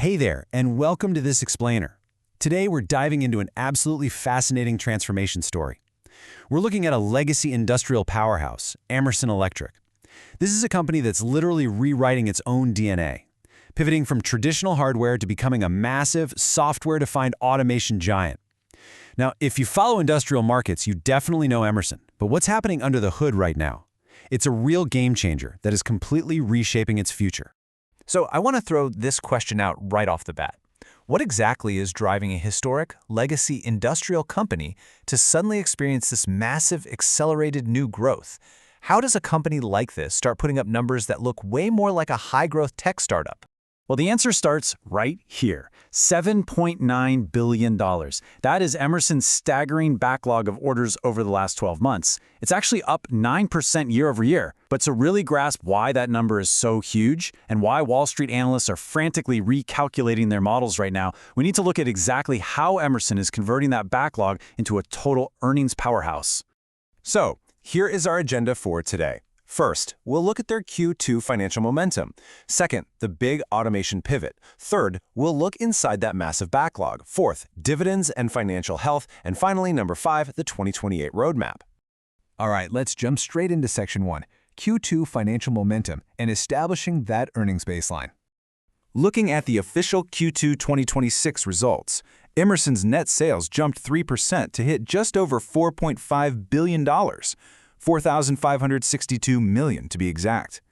Hey there, and welcome to this explainer. Today we're diving into an absolutely fascinating transformation story. We're looking at a legacy industrial powerhouse, Emerson Electric. This is a company that's literally rewriting its own DNA, pivoting from traditional hardware to becoming a massive, software-defined automation giant. Now, if you follow industrial markets, you definitely know Emerson, but what's happening under the hood right now? It's a real game changer that is completely reshaping its future. So I want to throw this question out right off the bat. What exactly is driving a historic, legacy industrial company to suddenly experience this massive, accelerated new growth? How does a company like this start putting up numbers that look way more like a high-growth tech startup? Well, the answer starts right here, $7.9 billion. That is Emerson's staggering backlog of orders over the last 12 months. It's actually up 9% year over year. But to really grasp why that number is so huge and why Wall Street analysts are frantically recalculating their models right now, we need to look at exactly how Emerson is converting that backlog into a total earnings powerhouse. So, here is our agenda for today. First, we'll look at their Q2 financial momentum. Second, the big automation pivot. Third, we'll look inside that massive backlog. Fourth, dividends and financial health. And finally, number 5, the 2028 roadmap. All right, let's jump straight into Section 1, Q2 financial momentum and establishing that earnings baseline. Looking at the official Q2 2026 results, Emerson's net sales jumped 3% to hit just over $4.5 billion. $4,562 million to be exact.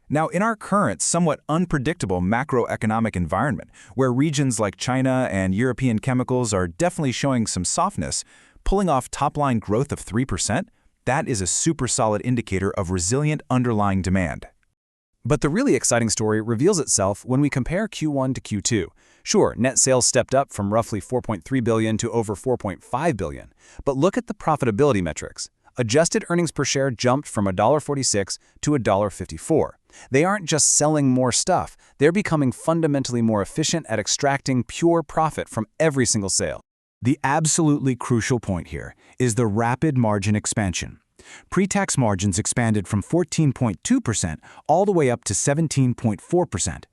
Now, in our current, somewhat unpredictable macroeconomic environment, where regions like China and European chemicals are definitely showing some softness, pulling off top-line growth of 3%, that is a super solid indicator of resilient underlying demand. But the really exciting story reveals itself when we compare Q1 to Q2. Sure, net sales stepped up from roughly $4.3 billion to over $4.5 billion, but look at the profitability metrics. Adjusted earnings per share jumped from $1.46 to $1.54. They aren't just selling more stuff, they're becoming fundamentally more efficient at extracting pure profit from every single sale. The absolutely crucial point here is the rapid margin expansion. Pre-tax margins expanded from 14.2% all the way up to 17.4%.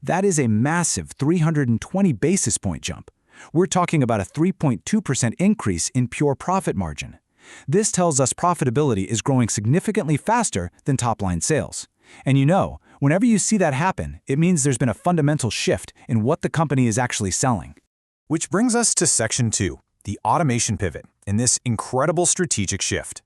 That is a massive 320 basis point jump. We're talking about a 3.2% increase in pure profit margin. This tells us profitability is growing significantly faster than top-line sales. And whenever you see that happen, it means there's been a fundamental shift in what the company is actually selling. Which brings us to Section 2, the automation pivot, and this incredible strategic shift.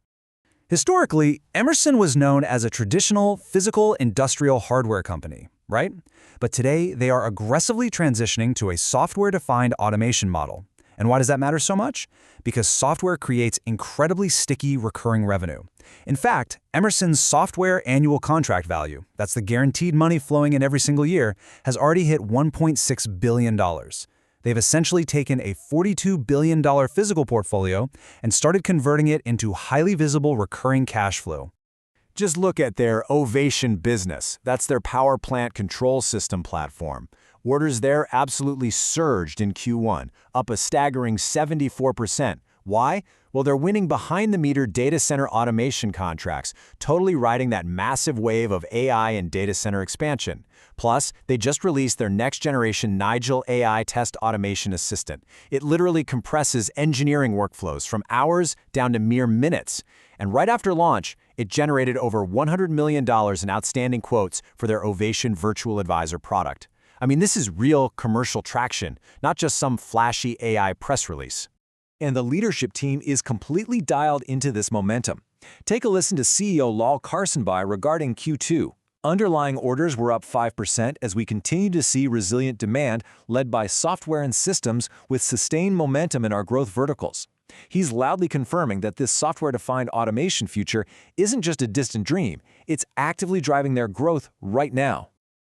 Historically, Emerson was known as a traditional physical industrial hardware company, right? But today, they are aggressively transitioning to a software-defined automation model. And why does that matter so much? Because software creates incredibly sticky recurring revenue. In fact, Emerson's software annual contract value, that's the guaranteed money flowing in every single year, has already hit $1.6 billion. They've essentially taken a $42 billion physical portfolio and started converting it into highly visible recurring cash flow. Just look at their Ovation business. That's their power plant control system platform. Orders there absolutely surged in Q1, up a staggering 74%. Why? Well, they're winning behind-the-meter data center automation contracts, totally riding that massive wave of AI and data center expansion. Plus, they just released their next-generation Nigel AI test automation assistant. It literally compresses engineering workflows from hours down to mere minutes. And right after launch, it generated over $100 million in outstanding quotes for their Ovation Virtual Advisor product. I mean, this is real commercial traction, not just some flashy AI press release. And the leadership team is completely dialed into this momentum. Take a listen to CEO Lal Karsanbhai regarding Q2. Underlying orders were up 5% as we continue to see resilient demand led by software and systems with sustained momentum in our growth verticals. He's loudly confirming that this software-defined automation future isn't just a distant dream, it's actively driving their growth right now.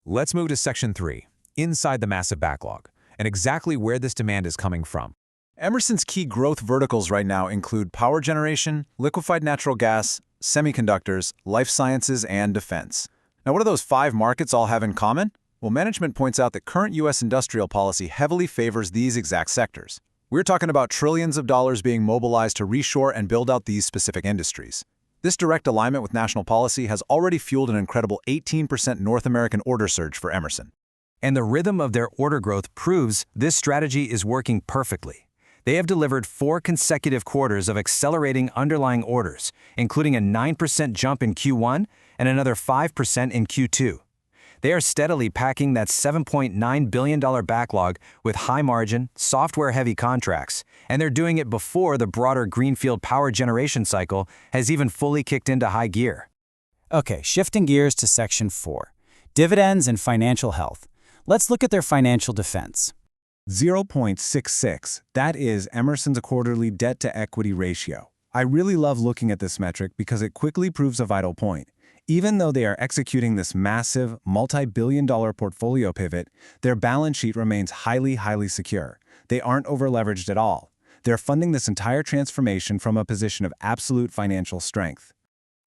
Let's move to Section 3, inside the massive backlog, and exactly where this demand is coming from. Emerson's key growth verticals right now include power generation, liquefied natural gas, semiconductors, life sciences, and defense. Now, what do those 5 markets all have in common? Well, management points out that current U.S. industrial policy heavily favors these exact sectors. We're talking about trillions of dollars being mobilized to reshore and build out these specific industries. This direct alignment with national policy has already fueled an incredible 18% North American order surge for Emerson. And the rhythm of their order growth proves this strategy is working perfectly. They have delivered 4 consecutive quarters of accelerating underlying orders, including a 9% jump in Q1 and another 5% in Q2. They are steadily packing that $7.9 billion backlog with high-margin, software-heavy contracts, and they're doing it before the broader greenfield power generation cycle has even fully kicked into high gear. Okay, shifting gears to Section 4, Dividends and Financial Health. Let's look at their financial defense. 0.66. That is Emerson's quarterly debt-to-equity ratio. I really love looking at this metric because it quickly proves a vital point. Even though they are executing this massive, multi-billion-dollar portfolio pivot, their balance sheet remains highly secure. They aren't over-leveraged at all. They're funding this entire transformation from a position of absolute financial strength.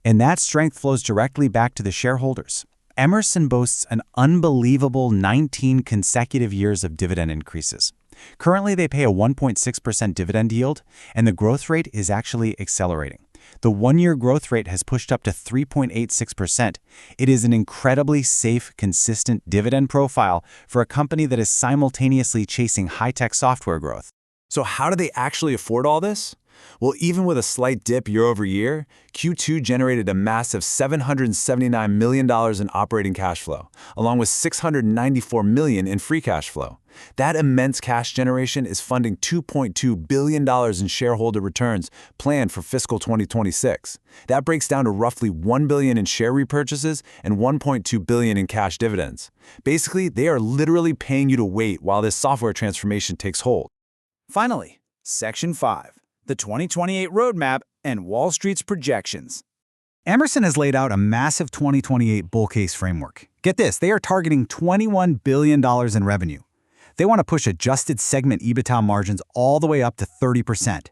And that strength flows directly back to the shareholders. Emerson boasts an unbelievable 19 consecutive years of dividend increases. Currently, they pay a 1.6% dividend yield, and the growth rate is actually accelerating. The one-year growth rate has pushed up to 3.86%. It is an incredibly safe, consistent dividend profile for a company that is simultaneously chasing high-tech software growth. So how do they actually afford all this? Well, even with a slight dip year over year, Q2 generated a massive $779 million in operating cash flow, along with $694 million in free cash flow. That immense cash generation is funding $2.2 billion in shareholder returns planned for fiscal 2026. That breaks down to roughly $1 billion in share repurchases and $1.2 billion in cash dividends. Basically, they are literally paying you to wait while this software transformation takes hold. Finally, Section 5. The 2028 Roadmap and Wall Street's Projections. Emerson has laid out a massive 2028 bull case framework. Get this, they are targeting $21 billion in revenue. They want to push adjusted segment EBITDA margins all the way up to 30%.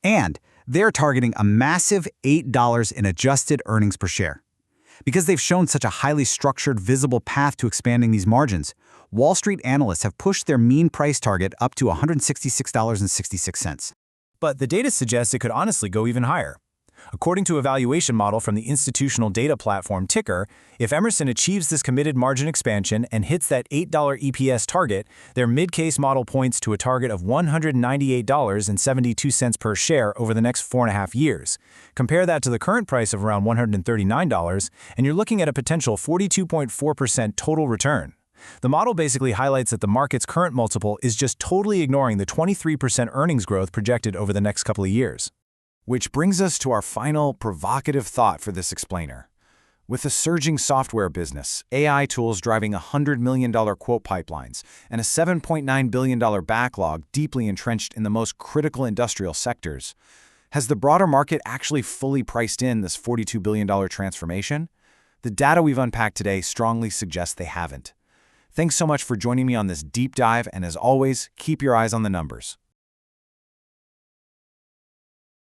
And they're targeting a massive $8 in adjusted earnings per share. Because they've shown such a highly structured, visible path to expanding these margins, Wall Street analysts have pushed their mean price target up to $166.66. But the data suggests it could honestly go even higher. According to a valuation model from the institutional data platform Ticker, if Emerson achieves this committed margin expansion and hits that $8 EPS target, their mid-case model points to a target of $198.72 per share over the next 4.5 years. Compare that to the current price of around $139, and you're looking at a potential 42.4% total return. The model basically highlights that the market's current multiple is just totally ignoring the 23% earnings growth projected over the next couple of years. Which brings us to our final provocative thought for this explainer. With a surging software business, AI tools driving $100 million quote pipelines, and a $7.9 billion backlog deeply entrenched in the most critical industrial sectors, has the broader market actually fully priced in this $42 billion transformation? The data we've unpacked today strongly suggests they haven't. Thanks so much for joining me on this deep dive, and as always, keep your eyes on the numbers.